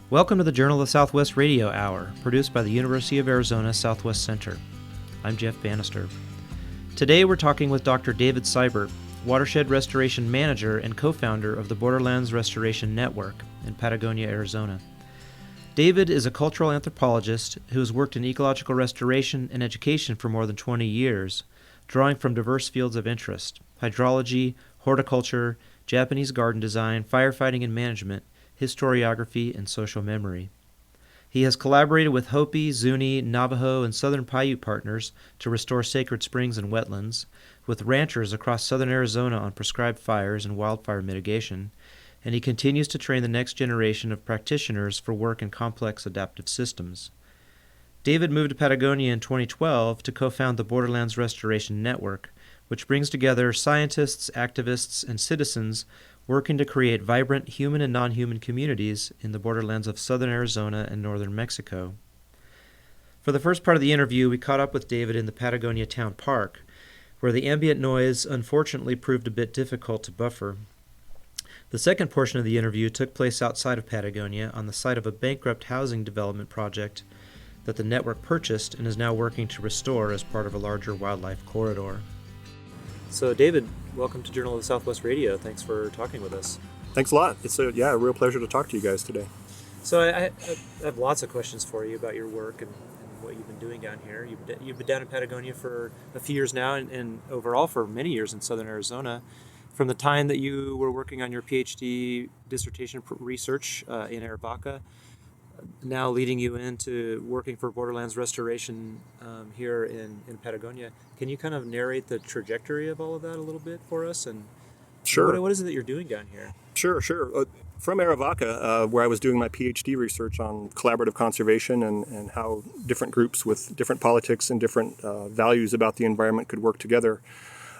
Welcome to the Journal of the Southwest Radio Hour, produced by the University of Arizona Southwest Center. I'm Jeff Bannister. Today we're talking with Dr. David Seibert, Watershed Restoration Manager and co-founder of the Borderlands Restoration Network in Patagonia, Arizona. David is a cultural anthropologist who has worked in ecological restoration and education for more than 20 years, drawing from diverse fields of interest: hydrology, horticulture, Japanese garden design, firefighting and management, historiography, and social memory. He has collaborated with Hopi, Zuni, Navajo, and Southern Paiute partners to restore sacred springs and wetlands, with ranchers across southern Arizona on prescribed fires and wildfire mitigation, and he continues to train the next generation of practitioners for work in complex adaptive systems. David moved to Patagonia in 2012 to co-found the Borderlands Restoration Network, which brings together scientists, activists, and citizens working to create vibrant human and non-human communities in the borderlands of southern Arizona and northern Mexico. For the first part of the interview, we caught up with David in the Patagonia Town Park, where the ambient noise unfortunately proved a bit difficult to buffer. The second portion of the interview took place outside of Patagonia on the site of a bankrupt housing development project that the network purchased and is now working to restore as part of a larger wildlife corridor. So David, welcome to Journal of the Southwest Radio. Thanks for talking with us. Thanks a lot. It's a real pleasure to talk to you guys today. So I have lots of questions for you about your work and what you've been doing down here. You've been down in Patagonia for a few years now, and overall for many years in southern Arizona. From the time that you were working on your PhD dissertation research in Arivaca, now leading you into working for Borderlands Restoration here in Patagonia. Can you kind of narrate the trajectory of all of that a little bit for us? And Sure. what is it that you're doing down here? Sure. From Arivaca, where I was doing my PhD research on collaborative conservation and how different groups with different politics and different values about the environment could work together,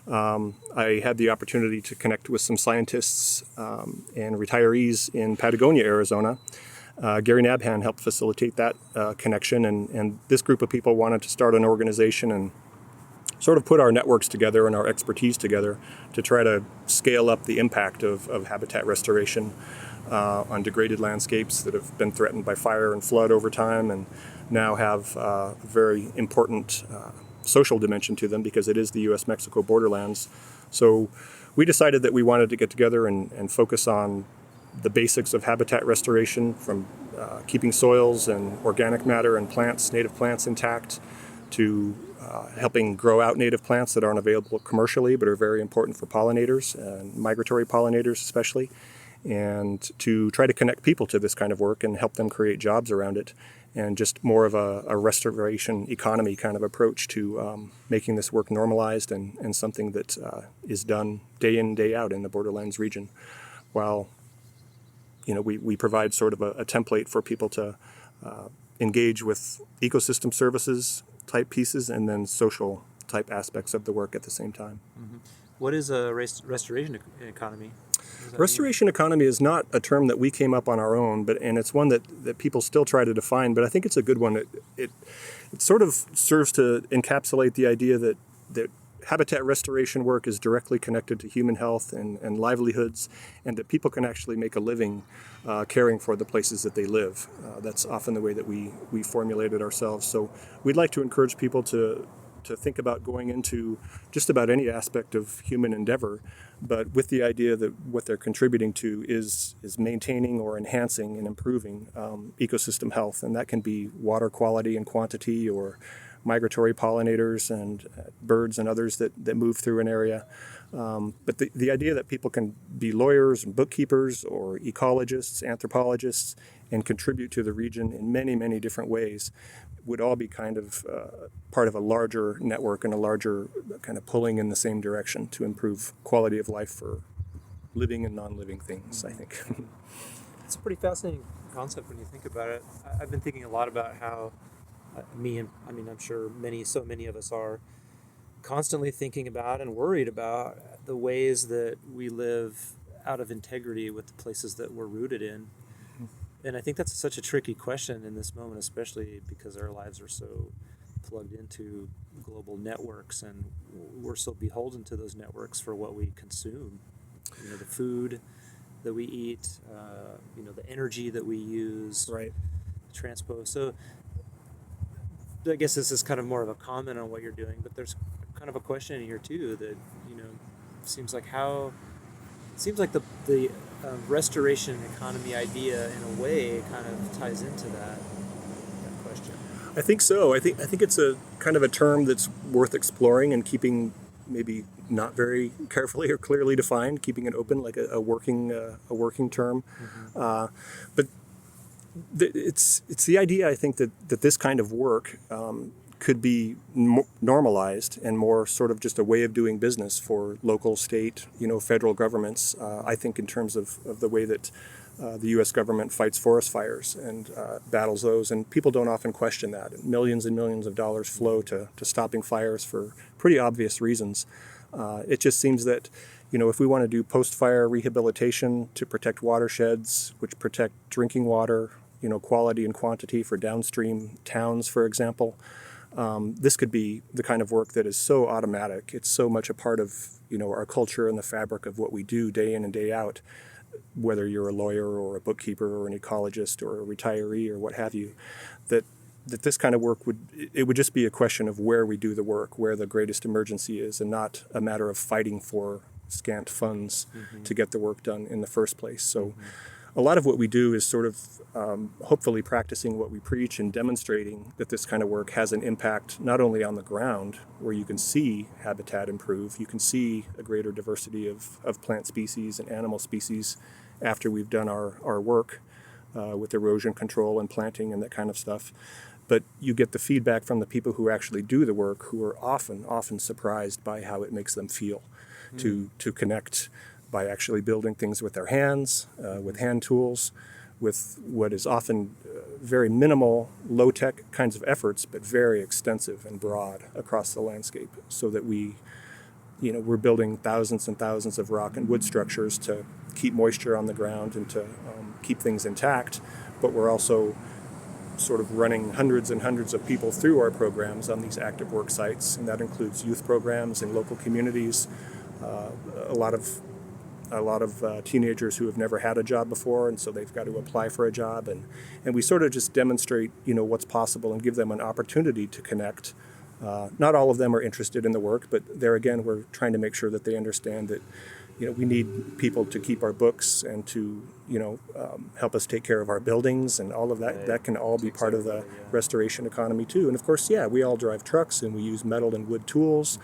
I had the opportunity to connect with some scientists and retirees in Patagonia, Arizona. Gary Nabhan helped facilitate that connection, and this group of people wanted to start an organization and sort of put our networks together and our expertise together to try to scale up the impact of habitat restoration on degraded landscapes that have been threatened by fire and flood over time, and now have a very important social dimension to them because it is the U.S.-Mexico borderlands. So we decided that we wanted to get together and focus on the basics of habitat restoration, from keeping soils and organic matter and plants, native plants intact, to helping grow out native plants that aren't available commercially but are very important for pollinators, and migratory pollinators especially, and to try to connect people to this kind of work and help them create jobs around it, and just more of a restoration economy kind of approach to making this work normalized and something that is done day in, day out in the Borderlands region, while we provide sort of a template for people to engage with ecosystem services type pieces and then social type aspects of the work at the same time. Mm-hmm. What is a restoration economy? Restoration economy is not a term that we came up on our own, and it's one that people still try to define, but I think it's a good one. It sort of serves to encapsulate the idea that habitat restoration work is directly connected to human health and livelihoods, and that people can actually make a living caring for the places that they live. That's often the way that we formulate it ourselves. So we'd like to encourage people to think about going into just about any aspect of human endeavor, but with the idea that what they're contributing to is maintaining or enhancing and improving ecosystem health, and that can be water quality and quantity, or migratory pollinators and birds and others that move through an area. But the idea that people can be lawyers and bookkeepers or ecologists, anthropologists, and contribute to the region in many, many different ways would all be kind of part of a larger network and a larger kind of pulling in the same direction to improve quality of life for living and non-living things, I think. It's a pretty fascinating concept when you think about it. I've been thinking a lot about how I'm sure so many of us are constantly thinking about and worried about the ways that we live out of integrity with the places that we're rooted in. And I think that's such a tricky question in this moment, especially because our lives are so plugged into global networks and we're so beholden to those networks for what we consume. The food that we eat, the energy that we use, Right. transpose. So I guess this is kind of more of a comment on what you're doing, but there's kind of a question in here too that, seems like the restoration economy idea in a way kind of ties into that question. I think so. I think it's a kind of a term that's worth exploring and keeping maybe not very carefully or clearly defined, keeping it open like a working term. But it's the idea, I think, that this kind of work could be normalized and more sort of just a way of doing business for local, state, federal governments. I think in terms of the way that the U.S. government fights forest fires and battles those, and people don't often question that. Millions and millions of dollars flow to stopping fires for pretty obvious reasons. It just seems that, if we want to do post-fire rehabilitation to protect watersheds, which protect drinking water, quality and quantity for downstream towns, for example, this could be the kind of work that is so automatic. It's so much a part of, our culture and the fabric of what we do day in and day out, whether you're a lawyer or a bookkeeper or an ecologist or a retiree or what have you, that this kind of work would just be a question of where we do the work, where the greatest emergency is, and not a matter of fighting for scant funds to get the work done in the first place. So a lot of what we do is sort of hopefully practicing what we preach and demonstrating that this kind of work has an impact not only on the ground, where you can see habitat improve, you can see a greater diversity of plant species and animal species after we've done our work with erosion control and planting and that kind of stuff. But you get the feedback from the people who actually do the work, who are often surprised by how it makes them feel to connect by actually building things with their hands, with hand tools, with what is often very minimal, low-tech kinds of efforts, but very extensive and broad across the landscape, so that we're building thousands and thousands of rock and wood structures to keep moisture on the ground and to keep things intact, but we're also sort of running hundreds and hundreds of people through our programs on these active work sites, and that includes youth programs in local communities, a lot of teenagers who have never had a job before, and so they've got to apply for a job, and we sort of just demonstrate what's possible and give them an opportunity to connect. Not all of them are interested in the work, but there again, we're trying to make sure that they understand that we need people to keep our books and to help us take care of our buildings and all of that. Right. That can all be part of the restoration economy too. And of course, we all drive trucks and we use metal and wood tools,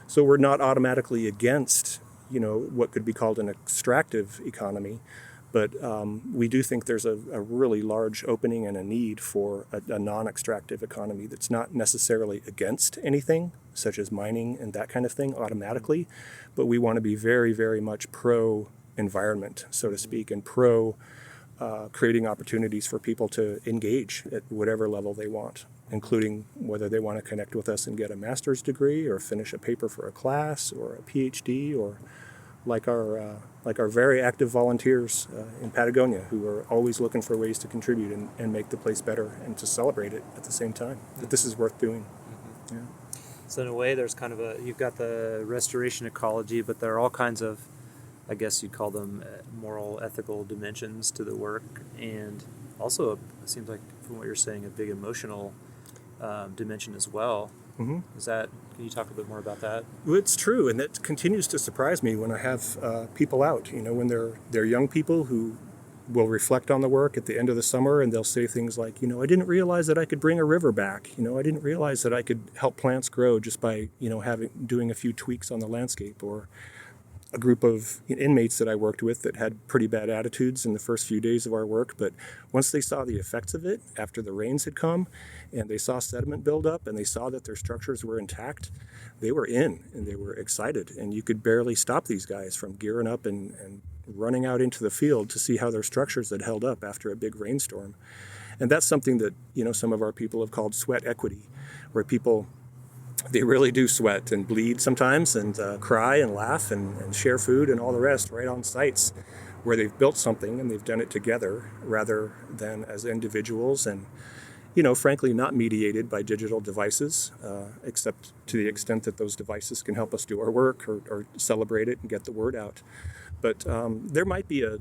so we're not automatically against what could be called an extractive economy, but we do think there's a really large opening and a need for a non-extractive economy that's not necessarily against anything, such as mining and that kind of thing automatically, but we want to be very, very much pro-environment, so to speak, and creating opportunities for people to engage at whatever level they want, including whether they want to connect with us and get a master's degree or finish a paper for a class or a PhD, or like our very active volunteers in Patagonia, who are always looking for ways to contribute and make the place better and to celebrate it at the same time, that this is worth doing. Yeah. So in a way, there's kind of you've got the restoration ecology, but there are all kinds of, I guess you'd call them moral, ethical dimensions to the work, and also it seems like, from what you're saying, a big emotional dimension as well. Can you talk a bit more about that? Well, it's true, and that continues to surprise me when I have people out, when they're young people who will reflect on the work at the end of the summer, and they'll say things like, I didn't realize that I could bring a river back. I didn't realize that I could help plants grow just by, doing a few tweaks on the landscape. Or a group of inmates that I worked with that had pretty bad attitudes in the first few days of our work, but once they saw the effects of it after the rains had come and they saw sediment build up and they saw that their structures were intact, they were in and they were excited, and you could barely stop these guys from gearing up and running out into the field to see how their structures had held up after a big rainstorm. And that's something that some of our people have called sweat equity, where people, they really do sweat and bleed sometimes and cry and laugh and share food and all the rest right on sites where they've built something and they've done it together rather than as individuals, and frankly not mediated by digital devices, except to the extent that those devices can help us do our work or celebrate it and get the word out. But there might be a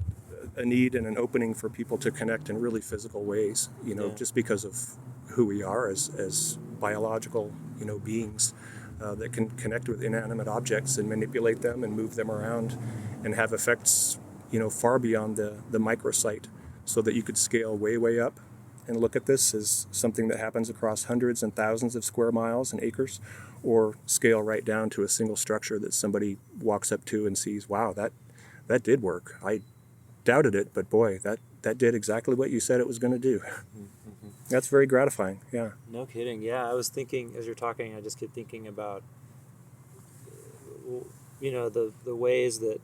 a need and an opening for people to connect in really physical ways, just because of who we are as biological, beings that can connect with inanimate objects and manipulate them and move them around and have effects, far beyond the microsite, so that you could scale way, way up and look at this as something that happens across hundreds and thousands of square miles and acres, or scale right down to a single structure that somebody walks up to and sees, wow, that did work. I doubted it, but boy, that did exactly what you said it was going to do. Mm-hmm. That's very gratifying. Yeah. No kidding. Yeah, I was thinking as you're talking, I just kept thinking about, the ways that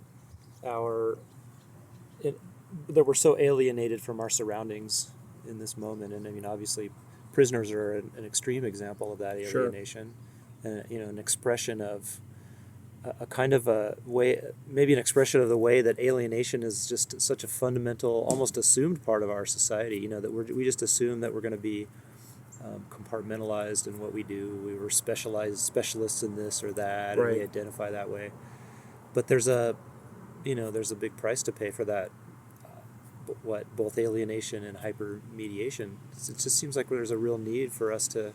that we're so alienated from our surroundings in this moment. And I mean, obviously, prisoners are an extreme example of that alienation. Sure. And an expression of a kind of a way, maybe an expression of the way that alienation is just such a fundamental, almost assumed part of our society. That we just assume that we're going to be compartmentalized in what we do. We were specialists in this or that, right. And we identify that way. But there's a big price to pay for that. Both alienation and hypermediation. It just seems like there's a real need for us to,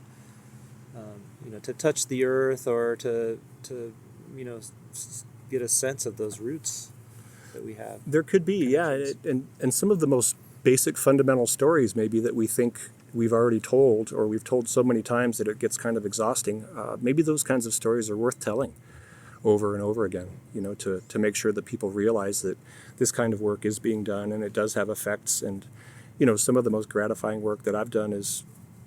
to touch the earth or to get a sense of those roots that we have. There could be, yeah, and some of the most basic fundamental stories maybe that we think we've already told, or we've told so many times that it gets kind of exhausting. Maybe those kinds of stories are worth telling over and over again, to make sure that people realize that this kind of work is being done and it does have effects. And, some of the most gratifying work that I've done is,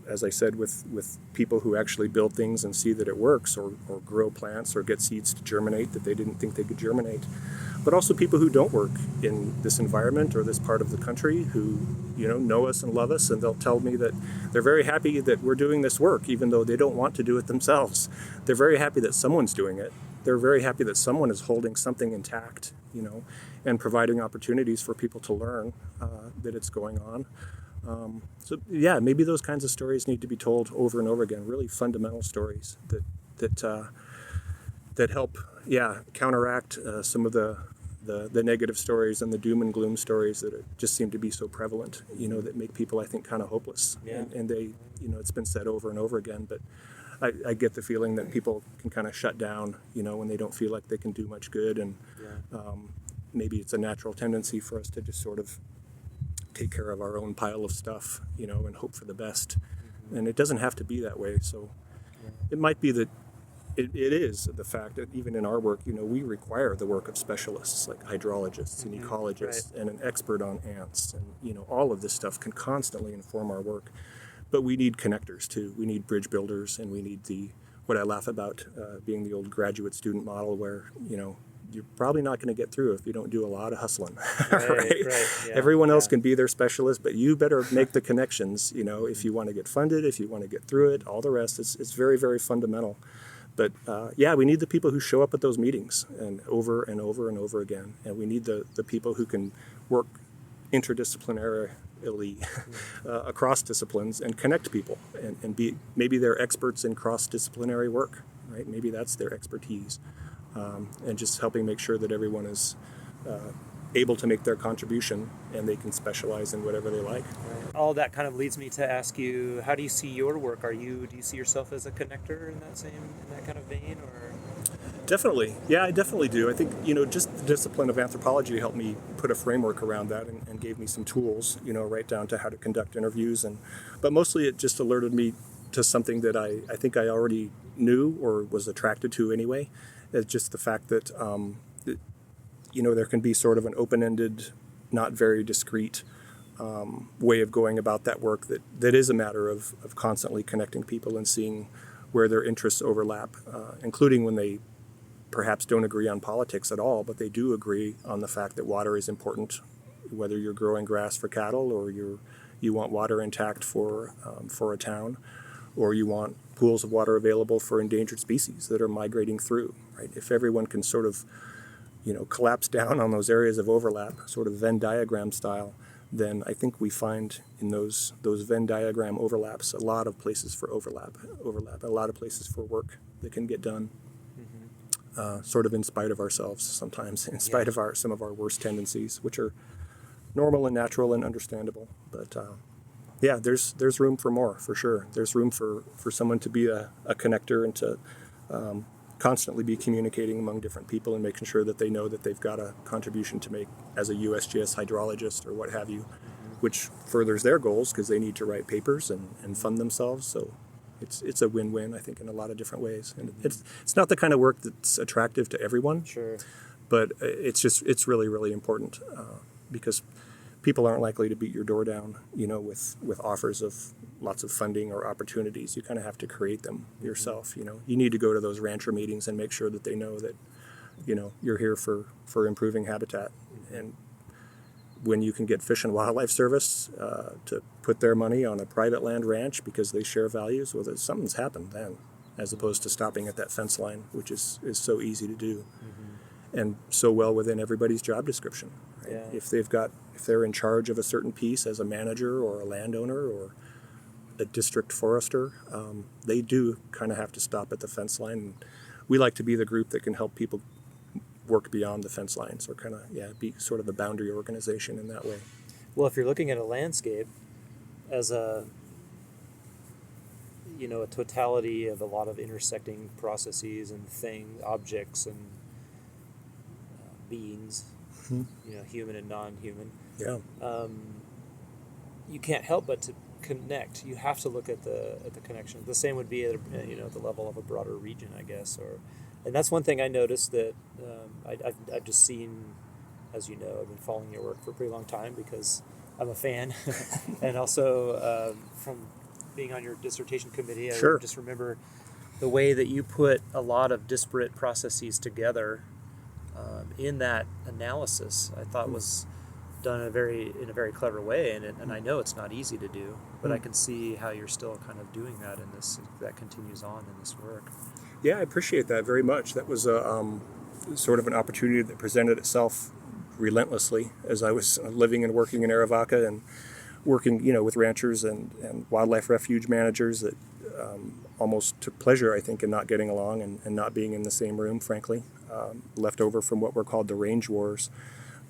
as I said, with people who actually build things and see that it works, or grow plants or get seeds to germinate that they didn't think they could germinate. But also people who don't work in this environment or this part of the country who, know us and love us, and they'll tell me that they're very happy that we're doing this work, even though they don't want to do it themselves. They're very happy that someone's doing it. They're very happy that someone is holding something intact, and providing opportunities for people to learn that it's going on. So yeah, maybe those kinds of stories need to be told over and over again. Really fundamental stories that help, counteract some of the negative stories and the doom and gloom stories that just seem to be so prevalent. That make people, I think, kind of hopeless. Yeah. And they, it's been said over and over again, but I get the feeling that people can kind of shut down, when they don't feel like they can do much good, and maybe it's a natural tendency for us to just sort of take care of our own pile of stuff, and hope for the best. Mm-hmm. And it doesn't have to be that way. So it might be that it is the fact that even in our work, we require the work of specialists like hydrologists and ecologists, right, and an expert on ants. And, all of this stuff can constantly inform our work. But we need connectors too. We need bridge builders, and we need what I laugh about being the old graduate student model where, you're probably not going to get through if you don't do a lot of hustling. Right? Yeah, everyone else can be their specialist, but you better make the connections, if you want to get funded, if you want to get through it, all the rest. It's very, very fundamental. But we need the people who show up at those meetings and over and over and over again. And we need the people who can work interdisciplinarily across disciplines and connect people and be, maybe they're experts in cross-disciplinary work, right? Maybe that's their expertise. And just helping make sure that everyone is able to make their contribution and they can specialize in whatever they like. All that kind of leads me to ask you, how do you see your work? Do you see yourself as a connector in that kind of vein, or? Definitely. Yeah, I definitely do. I think, just the discipline of anthropology helped me put a framework around that and gave me some tools, right down to how to conduct interviews. But mostly it just alerted me to something that I think I already knew or was attracted to anyway. It's just the fact that, there can be sort of an open-ended, not very discrete way of going about that work that is a matter of constantly connecting people and seeing where their interests overlap, including when they perhaps don't agree on politics at all, but they do agree on the fact that water is important, whether you're growing grass for cattle or you want water intact for a town, or you want pools of water available for endangered species that are migrating through, right? If everyone can sort of, collapse down on those areas of overlap, sort of Venn diagram style, then I think we find in those Venn diagram overlaps a lot of places for overlap, a lot of places for work that can get done, sort of in spite of ourselves sometimes, in spite of some of our worst tendencies, which are normal and natural and understandable. But yeah, there's room for more, for sure. There's room for someone to be a connector and to constantly be communicating among different people and making sure that they know that they've got a contribution to make as a USGS hydrologist or what have you, which furthers their goals because they need to write papers and fund themselves. So it's a win-win, I think, in a lot of different ways. And it's not the kind of work that's attractive to everyone. Sure. But it's really, really important because people aren't likely to beat your door down, with offers of lots of funding or opportunities. You kind of have to create them yourself. You need to go to those rancher meetings and make sure that they know that, you're here for improving habitat. And when you can get Fish and Wildlife Service to put their money on a private land ranch because they share values, well, something's happened then, as opposed to stopping at that fence line, which is so easy to do. And so well within everybody's job description. Right? Yeah. If they're in charge of a certain piece as a manager or a landowner or a district forester, they do kind of have to stop at the fence line. And we like to be the group that can help people work beyond the fence lines, or kind of be sort of a boundary organization in that way. Well, if you're looking at a landscape as a totality of a lot of intersecting processes and objects and beings, human and non-human. Yeah. You can't help but to connect. You have to look at the connection. The same would be at the level of a broader region, I guess. And that's one thing I noticed that I've just seen, as you know, I've been following your work for a pretty long time because I'm a fan, and also from being on your dissertation committee, Sure. I just remember the way that you put a lot of disparate processes together in that analysis. I thought was done in a very clever way, and I know it's not easy to do, but I can see how you're still kind of doing that in this, that continues on in this work. Yeah, I appreciate that very much. That was sort of an opportunity that presented itself relentlessly as I was living and working in Arivaca and working, with ranchers and wildlife refuge managers that almost took pleasure, I think, in not getting along and not being in the same room, frankly, left over from what were called the range wars,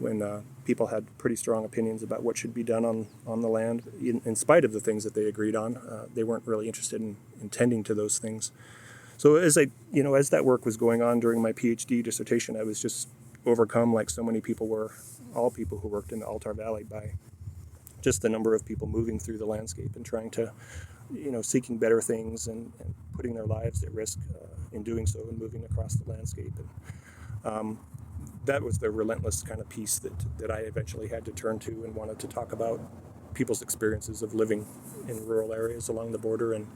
when people had pretty strong opinions about what should be done on the land. In spite of the things that they agreed on, they weren't really interested in tending to those things. So as that work was going on during my PhD dissertation, I was just overcome, like so many people were, all people who worked in the Altar Valley, by just the number of people moving through the landscape and trying to, seeking better things and putting their lives at risk in doing so and moving across the landscape. And that was the relentless kind of piece that I eventually had to turn to and wanted to talk about people's experiences of living in rural areas along the border and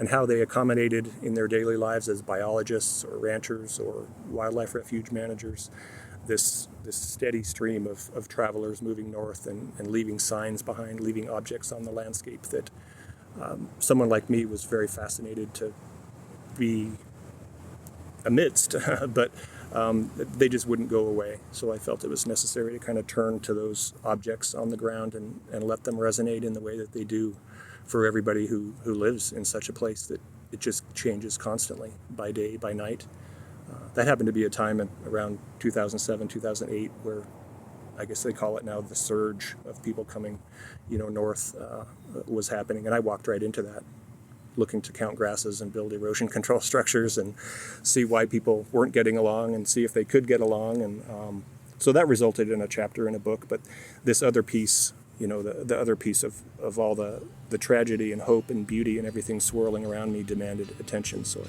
how they accommodated in their daily lives as biologists or ranchers or wildlife refuge managers this steady stream of travelers moving north and leaving signs behind, leaving objects on the landscape that someone like me was very fascinated to be amidst, but they just wouldn't go away. So I felt it was necessary to kind of turn to those objects on the ground and let them resonate in the way that they do for everybody who lives in such a place that it just changes constantly, by day, by night. That happened to be a time around 2007, 2008, where I guess they call it now the surge of people coming, north was happening. And I walked right into that, looking to count grasses and build erosion control structures and see why people weren't getting along and see if they could get along. And so that resulted in a chapter in a book. But this other piece, the other piece of all the tragedy and hope and beauty and everything swirling around me demanded attention. So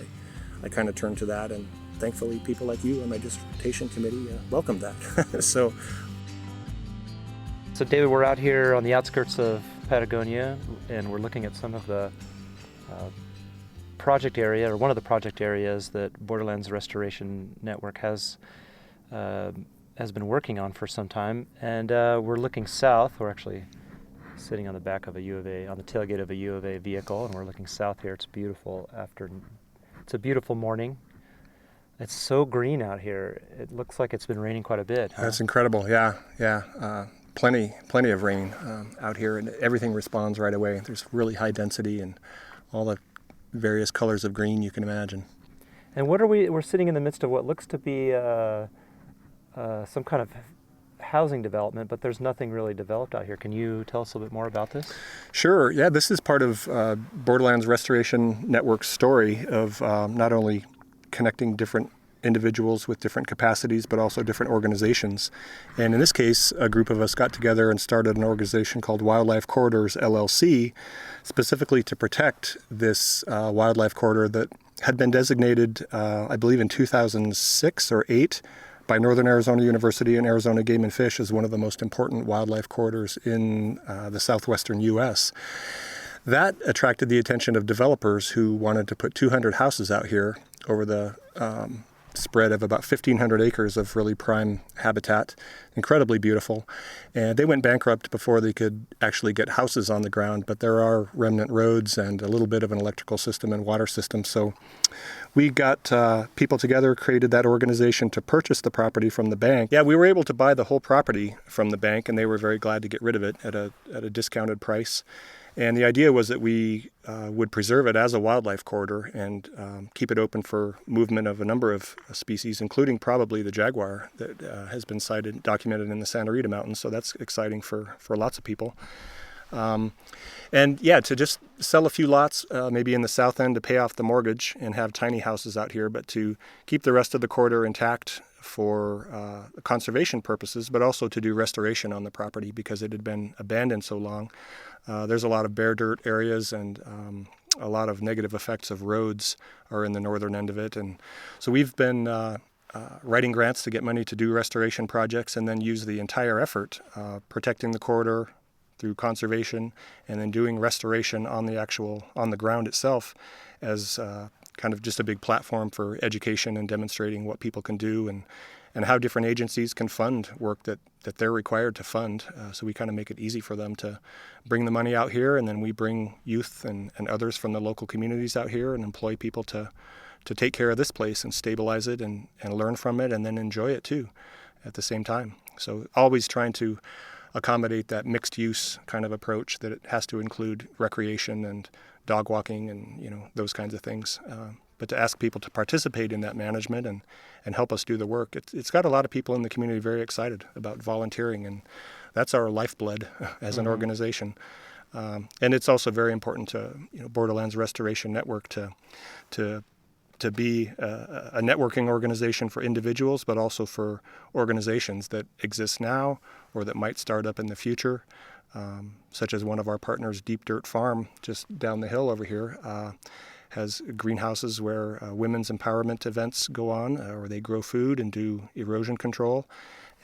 I kind of turned to that, and thankfully people like you on my dissertation committee welcomed that. So David, we're out here on the outskirts of Patagonia, and we're looking at some of the project area, or one of the project areas that Borderlands Restoration Network has been working on for some time. And we're looking south. We're actually sitting on the back of a U of A, on the tailgate of a U of A vehicle, and we're looking south here. It's beautiful it's a beautiful morning. It's so green out here. It looks like it's been raining quite a bit. Huh? That's incredible. Yeah. Plenty of rain out here, and everything responds right away. There's really high density and all the various colors of green you can imagine. And we're sitting in the midst of what looks to be some kind of housing development, but there's nothing really developed out here. Can you tell us a little bit more about this? Sure. Yeah, this is part of Borderlands Restoration Network's story of not only connecting different individuals with different capacities, but also different organizations. And in this case, a group of us got together and started an organization called Wildlife Corridors, LLC, specifically to protect this wildlife corridor that had been designated, I believe in 2006 or 8, by Northern Arizona University and Arizona Game and Fish as one of the most important wildlife corridors in the southwestern U.S. That attracted the attention of developers who wanted to put 200 houses out here over the spread of about 1,500 acres of really prime habitat, incredibly beautiful. And they went bankrupt before they could actually get houses on the ground, but there are remnant roads and a little bit of an electrical system and water system. So we got people together, created that organization to purchase the property from the bank. Yeah, we were able to buy the whole property from the bank, and they were very glad to get rid of it at a discounted price. And the idea was that we would preserve it as a wildlife corridor and keep it open for movement of a number of species, including probably the jaguar that has been documented in the Santa Rita Mountains. So that's exciting for lots of people. And yeah, to just sell a few lots, maybe in the south end to pay off the mortgage and have tiny houses out here, but to keep the rest of the corridor intact for conservation purposes, but also to do restoration on the property because it had been abandoned so long. There's a lot of bare dirt areas and a lot of negative effects of roads are in the northern end of it. And so we've been writing grants to get money to do restoration projects and then use the entire effort protecting the corridor through conservation and then doing restoration on the ground itself as kind of just a big platform for education and demonstrating what people can do and how different agencies can fund work that they're required to fund. So we kind of make it easy for them to bring the money out here, and then we bring youth and others from the local communities out here and employ people to take care of this place and stabilize it and learn from it and then enjoy it too at the same time. So always trying to accommodate that mixed use kind of approach that it has to include recreation and dog walking and those kinds of things. But to ask people to participate in that management and help us do the work, it's got a lot of people in the community very excited about volunteering, and that's our lifeblood as an organization. And it's also very important to Borderlands Restoration Network to be a networking organization for individuals, but also for organizations that exist now or that might start up in the future, such as one of our partners, Deep Dirt Farm, just down the hill over here, has greenhouses where women's empowerment events go on, or they grow food and do erosion control.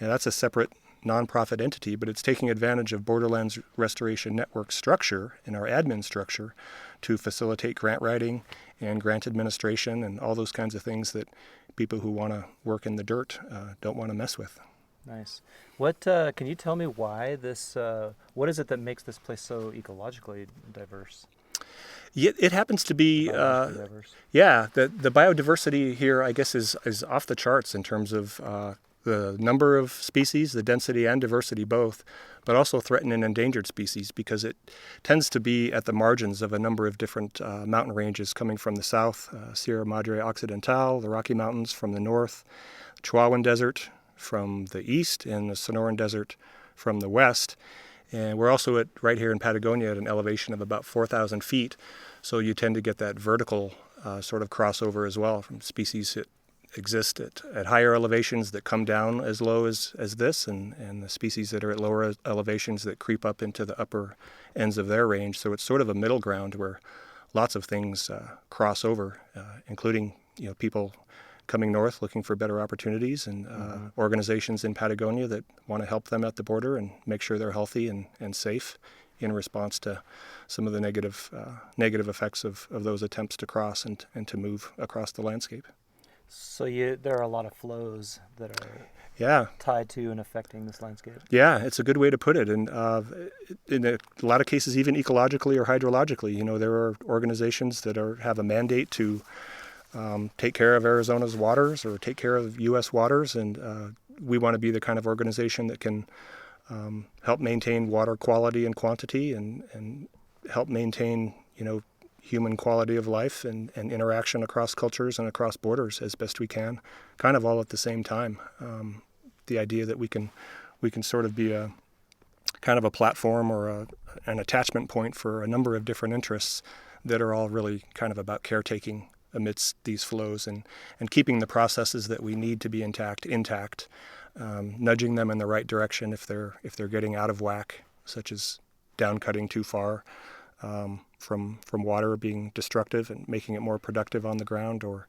And that's a separate nonprofit entity, but it's taking advantage of Borderlands Restoration Network structure and our admin structure to facilitate grant writing and grant administration and all those kinds of things that people who want to work in the dirt don't want to mess with. Nice. What can you tell me why this? What is it that makes this place so ecologically diverse? Yeah, it happens to be. The biodiversity here, I guess, is off the charts in terms of the number of species, the density and diversity both, but also threatened and endangered species because it tends to be at the margins of a number of different mountain ranges coming from the south, Sierra Madre Occidental, the Rocky Mountains from the north, the Chihuahuan Desert from the east, and the Sonoran Desert from the west. And we're also right here in Patagonia at an elevation of about 4,000 feet, so you tend to get that vertical sort of crossover as well from species that exist at higher elevations that come down as low as this, and the species that are at lower elevations that creep up into the upper ends of their range. So it's sort of a middle ground where lots of things cross over, including people coming north looking for better opportunities and organizations in Patagonia that want to help them at the border and make sure they're healthy and safe in response to some of the negative effects of those attempts to cross and to move across the landscape. So there are a lot of flows that are tied to and affecting this landscape. Yeah, it's a good way to put it. And in a lot of cases, even ecologically or hydrologically, there are organizations that have a mandate to take care of Arizona's waters or take care of U.S. waters. And we want to be the kind of organization that can help maintain water quality and quantity and help maintain, human quality of life and interaction across cultures and across borders as best we can, kind of all at the same time. The idea that we can we can sort of be a kind of a platform or an attachment point for a number of different interests that are all really kind of about caretaking amidst these flows and keeping the processes that we need to be intact, nudging them in the right direction if they're getting out of whack, such as down cutting too far from water being destructive and making it more productive on the ground, or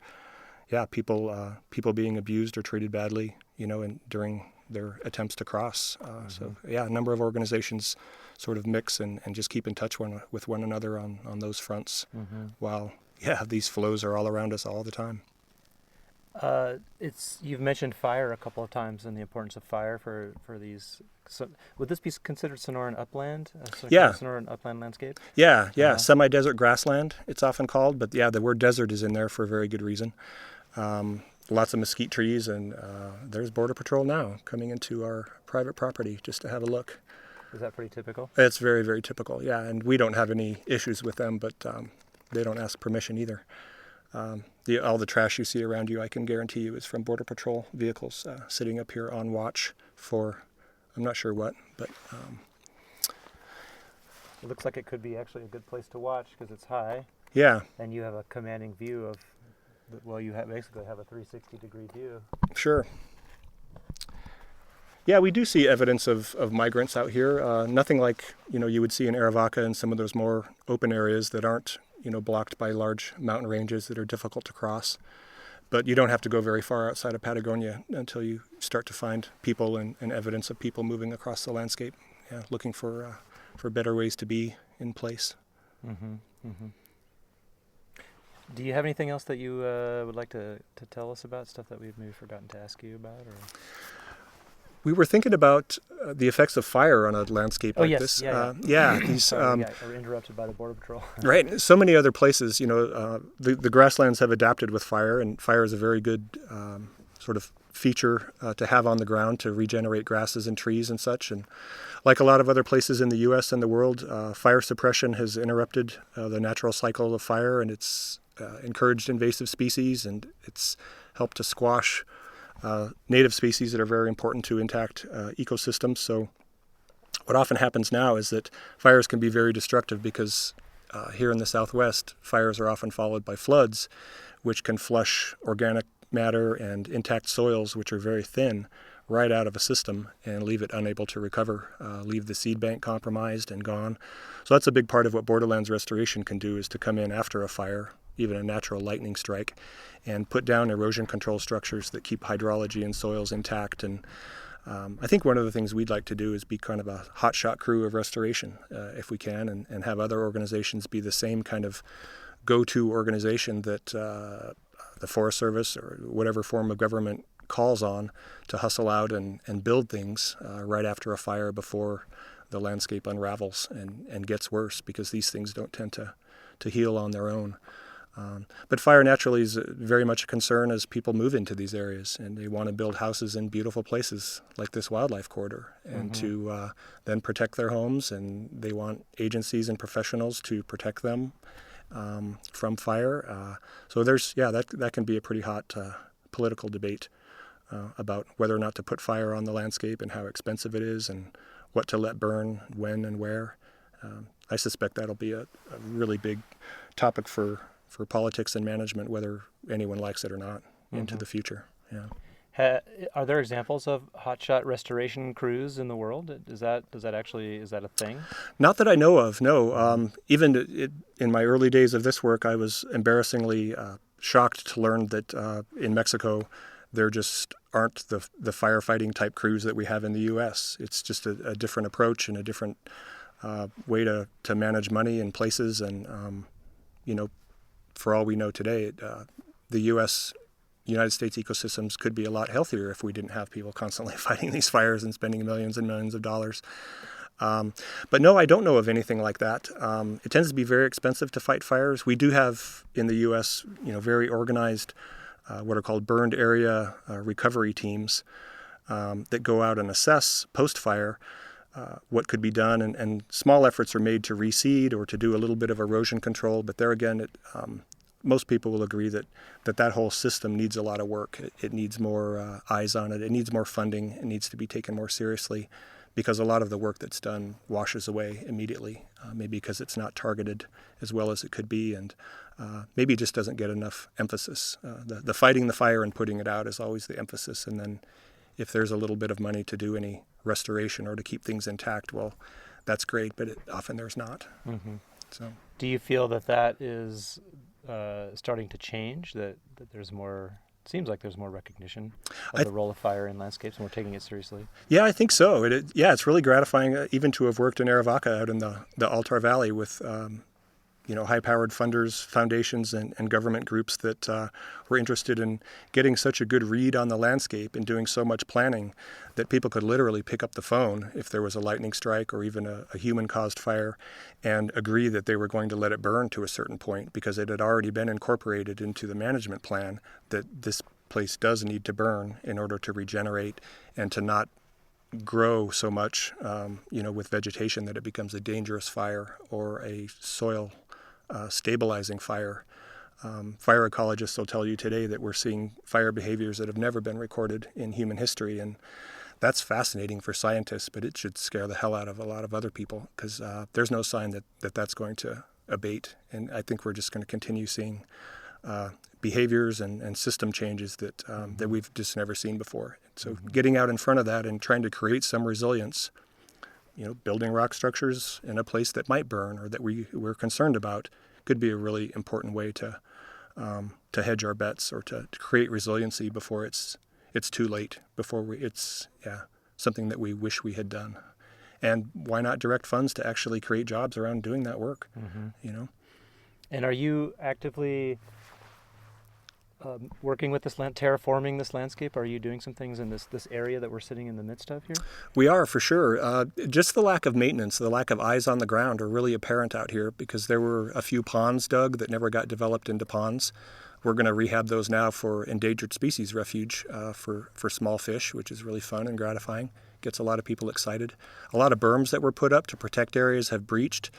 people being abused or treated badly, during their attempts to cross. So a number of organizations sort of mix and just keep in touch with one another on those fronts, while these flows are all around us all the time. You've mentioned fire a couple of times and the importance of fire for these. So would this be considered Sonoran upland? Sonoran upland landscape? Yeah. Semi-desert grassland, it's often called, but the word desert is in there for a very good reason. Lots of mesquite trees, and there's Border Patrol now coming into our private property just to have a look. Is that pretty typical? It's very, very typical, and we don't have any issues with them, but they don't ask permission either. All the trash you see around you, I can guarantee you, is from Border Patrol vehicles sitting up here on watch for, I'm not sure what, but... It looks like it could be actually a good place to watch because it's high. Yeah. And you have a commanding view of, you basically have a 360-degree view. Sure. Yeah, we do see evidence of migrants out here. Nothing like, you would see in Arivaca and some of those more open areas that aren't, blocked by large mountain ranges that are difficult to cross. But you don't have to go very far outside of Patagonia until you start to find people and evidence of people moving across the landscape, looking for better ways to be in place. Do you have anything else that you would like to tell us about, stuff that we've maybe forgotten to ask you about? Or? We were thinking about the effects of fire on a landscape like this. These. Sorry, we're interrupted by the Border Patrol. Right. So many other places, the grasslands have adapted with fire, and fire is a very good sort of feature to have on the ground to regenerate grasses and trees and such. And like a lot of other places in the U.S. and the world, fire suppression has interrupted the natural cycle of fire, and it's encouraged invasive species, and it's helped to squash native species that are very important to intact ecosystems. So what often happens now is that fires can be very destructive because here in the Southwest, fires are often followed by floods, which can flush organic matter and intact soils, which are very thin, right out of a system and leave it unable to recover, leave the seed bank compromised and gone. So that's a big part of what Borderlands Restoration can do, is to come in after a fire, even a natural lightning strike, and put down erosion control structures that keep hydrology and soils intact. And I think one of the things we'd like to do is be kind of a hotshot crew of restoration, if we can, and have other organizations be the same kind of go-to organization that the Forest Service or whatever form of government calls on to hustle out and build things right after a fire before the landscape unravels and gets worse, because these things don't tend to heal on their own. But fire naturally is very much a concern as people move into these areas, and they want to build houses in beautiful places like this wildlife corridor, and to then protect their homes, and they want agencies and professionals to protect them from fire. So there's, that can be a pretty hot political debate about whether or not to put fire on the landscape and how expensive it is and what to let burn, when and where. I suspect that'll be a really big topic for politics and management, whether anyone likes it or not, into the future. Yeah. Are there examples of hotshot restoration crews in the world? Is that a thing? Not that I know of, no. Even in my early days of this work, I was embarrassingly shocked to learn that in Mexico, there just aren't the firefighting type crews that we have in the U.S. It's just a different approach and a different way to manage money in places. And, for all we know today, the United States ecosystems could be a lot healthier if we didn't have people constantly fighting these fires and spending millions and millions of dollars. But no, I don't know of anything like that. It tends to be very expensive to fight fires. We do have in the U.S., very organized what are called burned area recovery teams that go out and assess post-fire what could be done, and small efforts are made to reseed or to do a little bit of erosion control. But there again, most people will agree that whole system needs a lot of work. It needs more eyes on it. It needs more funding. It needs to be taken more seriously, because a lot of the work that's done washes away immediately, maybe because it's not targeted as well as it could be, and maybe just doesn't get enough emphasis. The fighting the fire and putting it out is always the emphasis, and then if there's a little bit of money to do any restoration or to keep things intact, well, that's great, but often there's not. Mm-hmm. So, do you feel that is starting to change, that there's more, seems like there's more recognition of the role of fire in landscapes, and we're taking it seriously? Yeah, I think so. It's really gratifying even to have worked in Arivaca out in the Altar Valley with high-powered funders, foundations, and government groups that were interested in getting such a good read on the landscape and doing so much planning that people could literally pick up the phone if there was a lightning strike or even a human-caused fire and agree that they were going to let it burn to a certain point, because it had already been incorporated into the management plan that this place does need to burn in order to regenerate and to not grow so much, with vegetation that it becomes a dangerous fire or a soil stabilizing fire. Fire ecologists will tell you today that we're seeing fire behaviors that have never been recorded in human history, and that's fascinating for scientists, but it should scare the hell out of a lot of other people, because there's no sign that's going to abate, and I think we're just going to continue seeing behaviors and system changes that we've just never seen before. So getting out in front of that and trying to create some resilience, building rock structures in a place that might burn or that we're concerned about, could be a really important way to hedge our bets or to create resiliency before it's too late, before it's something that we wish we had done. And why not direct funds to actually create jobs around doing that work? Mm-hmm. And are you actively working with this terraforming this landscape? Are you doing some things in this area that we're sitting in the midst of here? We are, for sure. Just the lack of maintenance, the lack of eyes on the ground are really apparent out here, because there were a few ponds dug that never got developed into ponds. We're going to rehab those now for endangered species refuge for small fish, which is really fun and gratifying. Gets a lot of people excited. A lot of berms that were put up to protect areas have breached,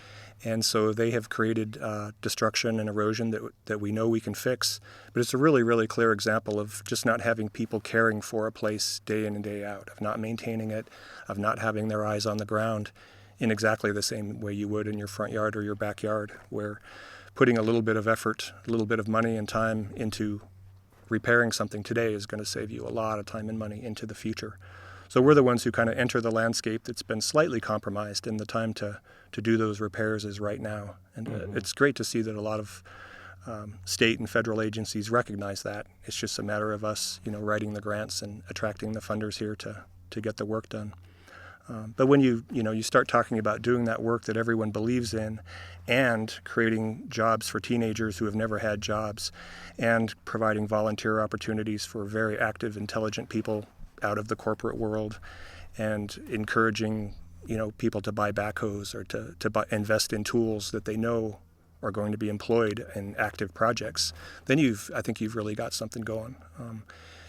and so they have created destruction and erosion that we know we can fix. But it's a really, really clear example of just not having people caring for a place day in and day out, of not maintaining it, of not having their eyes on the ground in exactly the same way you would in your front yard or your backyard, where putting a little bit of effort, a little bit of money and time into repairing something today is going to save you a lot of time and money into the future. So we're the ones who kind of enter the landscape that's been slightly compromised, and the time to do those repairs is right now. And it's great to see that a lot of state and federal agencies recognize that. It's just a matter of us, writing the grants and attracting the funders here to get the work done. But when you start talking about doing that work that everyone believes in, and creating jobs for teenagers who have never had jobs, and providing volunteer opportunities for very active, intelligent people out of the corporate world, and encouraging people to buy backhoes or to invest in tools that they know are going to be employed in active projects, then I think you've really got something going.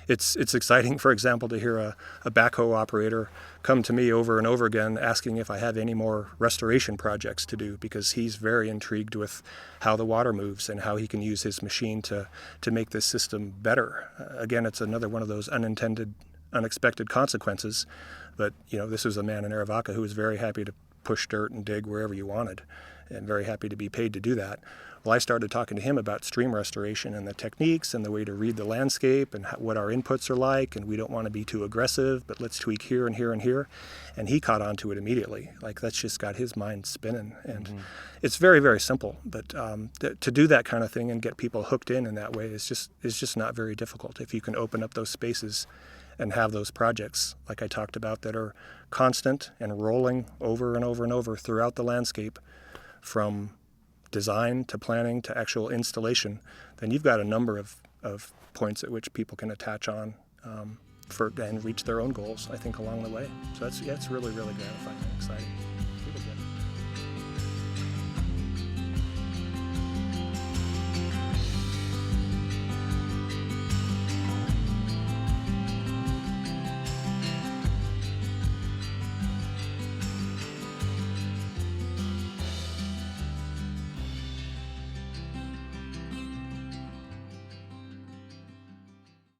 It's exciting, for example, to hear a backhoe operator come to me over and over again asking if I have any more restoration projects to do, because he's very intrigued with how the water moves and how he can use his machine to make this system better. Again, it's another one of those unexpected consequences, but this was a man in Arivaca who was very happy to push dirt and dig wherever you wanted, and very happy to be paid to do that. Well, I started talking to him about stream restoration and the techniques and the way to read the landscape and what our inputs are like, and we don't want to be too aggressive, but let's tweak here and here and here. And he caught on to it immediately. That's just got his mind spinning. And it's very, very simple, but to do that kind of thing and get people hooked in that way is just not very difficult. If you can open up those spaces and have those projects, like I talked about, that are constant and rolling over and over and over throughout the landscape, from design to planning to actual installation, then you've got a number of points at which people can attach on and reach their own goals, I think, along the way. So it's really, really gratifying and exciting.